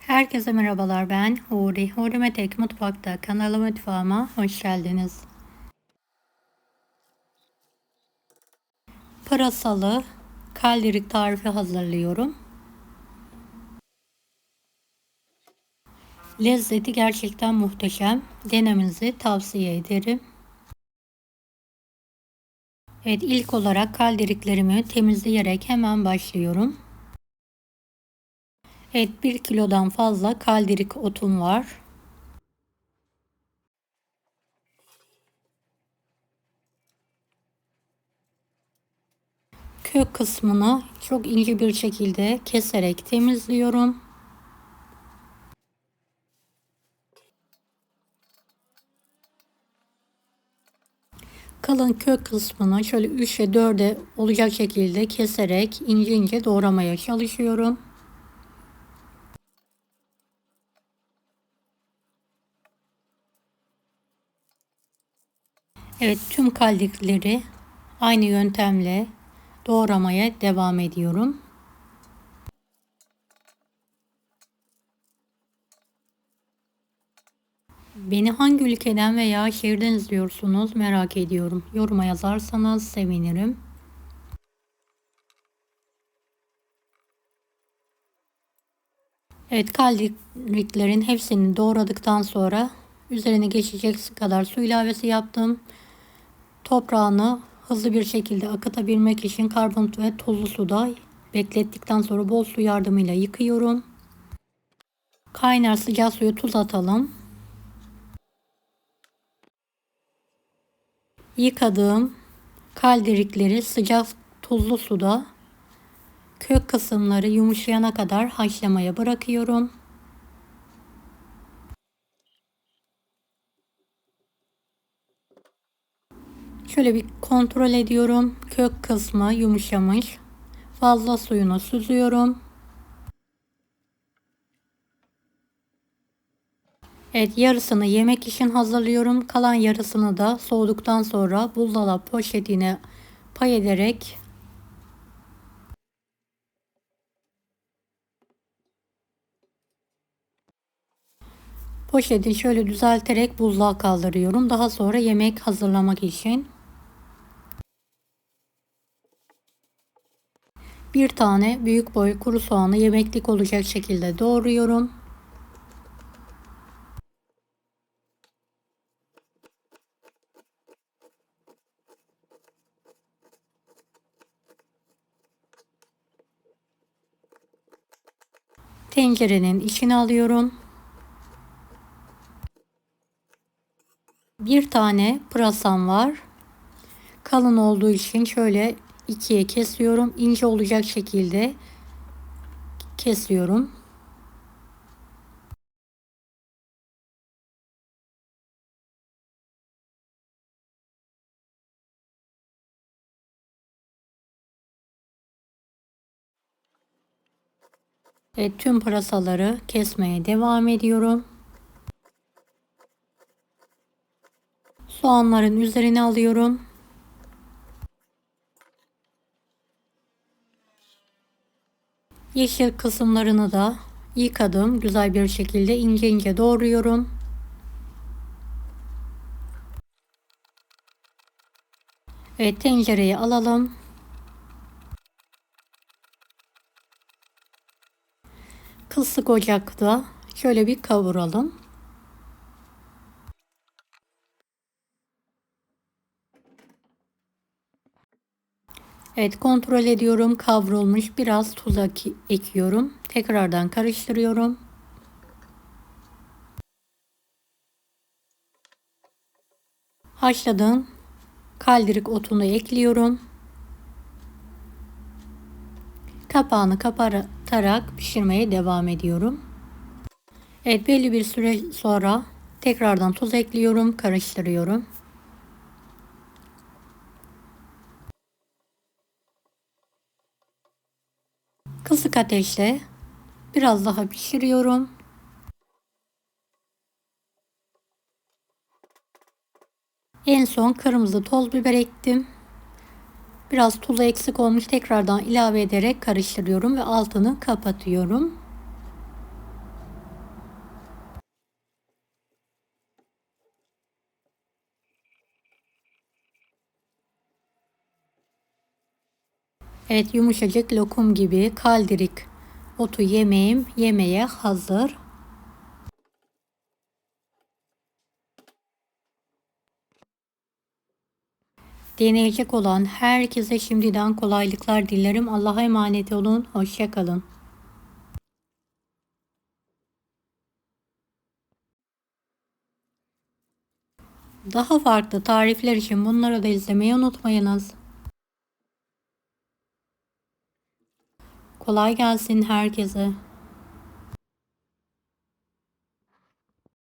Herkese merhabalar, ben Huri. Huri Metek Mutfak'ta mutfağıma hoş geldiniz. Pırasalı kaldirik tarifi hazırlıyorum. Lezzeti gerçekten muhteşem. Denemenizi tavsiye ederim. Evet, ilk olarak kaldiriklerimi temizleyerek hemen başlıyorum. Evet, 1 kilodan fazla kaldirik otum var. Kök kısmını çok ince bir şekilde keserek temizliyorum. Kalın kök kısmını şöyle 3'e 4'e olacak şekilde keserek ince ince doğramaya çalışıyorum. Evet, tüm kaldikleri aynı yöntemle doğramaya devam ediyorum. Beni hangi ülkeden veya şehirden izliyorsunuz merak ediyorum. Yoruma yazarsanız sevinirim. Evet, kaldiklerin hepsini doğradıktan sonra üzerine geçecek kadar su ilavesi yaptım. Toprağını hızlı bir şekilde akıtabilmek için karbonat ve tuzlu suda beklettikten sonra bol su yardımıyla yıkıyorum. Kaynar sıcak suya tuz atalım. Yıkadığım kaldirikleri sıcak tuzlu suda kök kısımları yumuşayana kadar haşlamaya bırakıyorum. Şöyle bir kontrol ediyorum. Kök kısmı yumuşamış. Fazla suyunu süzüyorum. Evet, yarısını yemek için hazırlıyorum. Kalan yarısını da soğuduktan sonra buzdolabı poşetine pay ederek poşeti şöyle düzelterek buzluğa kaldırıyorum. Daha sonra yemek hazırlamak için. Bir tane büyük boy kuru soğanı yemeklik olacak şekilde doğruyorum. Tencerenin içine alıyorum. Bir tane pırasam var. Kalın olduğu için şöyle ikiye kesiyorum. İnce olacak şekilde kesiyorum. Tüm pırasaları kesmeye devam ediyorum. Soğanların üzerine alıyorum. Yeşil kısımlarını da yıkadım. Güzel bir şekilde ince ince doğruyorum. Evet, tencereyi alalım. Kısık ocakta şöyle bir kavuralım. Evet, kontrol ediyorum. Kavrulmuş. Biraz tuz ekliyorum. Tekrardan karıştırıyorum. Haşladığım kaldirik otunu ekliyorum. Kapağını kapatarak pişirmeye devam ediyorum. Evet, belli bir süre sonra tekrardan tuz ekliyorum. Karıştırıyorum. Kısık ateşte biraz daha pişiriyorum. En son kırmızı toz biber ektim. Biraz tuzu eksik olmuş, tekrardan ilave ederek karıştırıyorum ve altını kapatıyorum. Evet, yumuşacık lokum gibi kaldirik otu yemeğim yemeğe hazır. Deneyecek olan herkese şimdiden kolaylıklar dilerim. Allah'a emanet olun. Hoşça kalın. Daha farklı tarifler için bunları da izlemeyi unutmayınız. Kolay gelsin herkese.